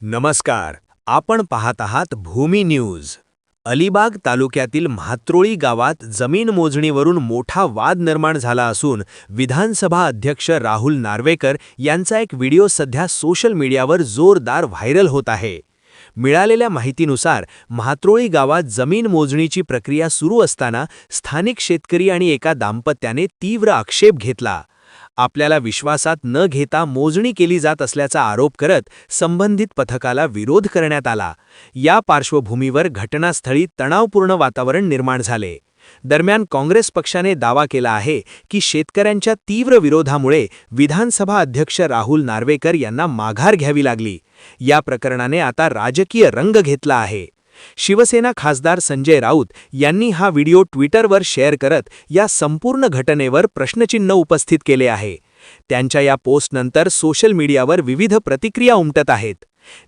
नमस्कार. आपण पाहत आहात भूमी न्यूज. अलिबाग तालुक्यातील म्हात्रोळी गावात जमीन मोजणीवरून मोठा वाद निर्माण झाला असून विधानसभा अध्यक्ष राहुल नार्वेकर यांचा एक व्हिडिओ सध्या सोशल मीडियावर जोरदार व्हायरल होत आहे. मिळालेल्या माहितीनुसार म्हात्रोळी गावात जमीन मोजणीची प्रक्रिया सुरू असताना स्थानिक शेतकरी आणि एका दाम्पत्याने तीव्र आक्षेप घेतला. आपल्याला विश्वासात न घेता मोजणी केली जात असल्याचा आरोप करत संबंधित पथकाला विरोध करण्यात आला. या पार्श्वभूमीवर घटनास्थळी तणावपूर्ण वातावरण निर्माण झाले. दरम्यान काँग्रेस पक्षाने दावा केला आहे की शेतकऱ्यांच्या तीव्र विरोधामुळे विधानसभा अध्यक्ष राहुल नार्वेकर यांना माघार घ्यावी लागली. या प्रकरणाने आता राजकीय रंग घेतला आहे. शिवसेना खासदार संजय राऊत यांनी हा व्हिडिओ ट्विटरवर शेअर करत या संपूर्ण घटनेवर प्रश्नचिन्ह उपस्थित केले आहे. त्यांच्या या पोस्टनंतर सोशल मीडियावर विविध प्रतिक्रिया उमटत आहेत.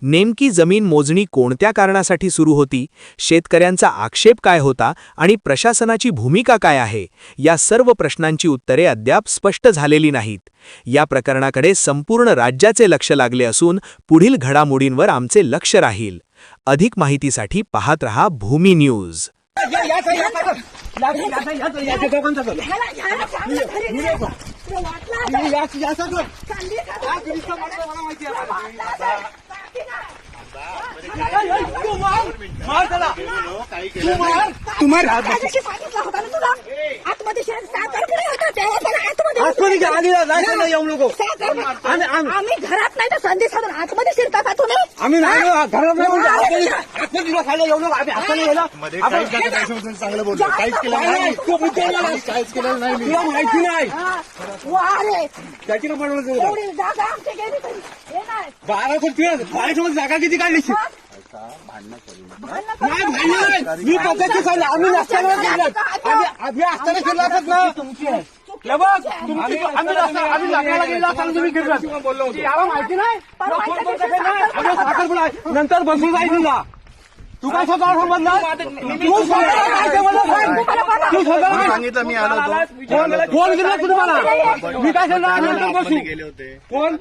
नेमकी जमीन मोजणी कोणत्या कारणासाठी सुरू होती, शेतकऱ्यांचा आक्षेप काय होता आणि प्रशासनाची भूमिका काय आहे, या सर्व प्रश्नांची उत्तरे अद्याप स्पष्ट झालेली नाहीत. या प्रकरणाकडे संपूर्ण राज्याचे लक्ष लागले असून पुढील घडामोडींवर आमचे लक्ष राहील. अधिक माहितीसाठी पाहत रहा भूमी न्यूज. आम्ही घरात नाही तर संधी साधून आतमध्ये शिरता का तुम्ही? आम्ही नाही घरात नाही चांगलं बोलतो. काहीच केलं नाही, काहीच केलं नाही. तुला माहिती नाही त्याची ना बनवलं एवढी जागा आमची गेली तरी हे नाही. 12 कोटी बाहेर जागा किती काढली? नाही भांडण मी पद्धती सांगितलं. आम्ही नसताना आम्ही असताना केलं असत ना. आम्ही लग्नाला गेला असताना तुम्ही गिरलात. याला माहिती नाही नंतर बसून जाईल तुला. तू काय स्वतः समजला? तू स्वतः सांगितलं मी आलो. फोन केला तुम्हाला मी काय सांगणार नंतर बसू. कोण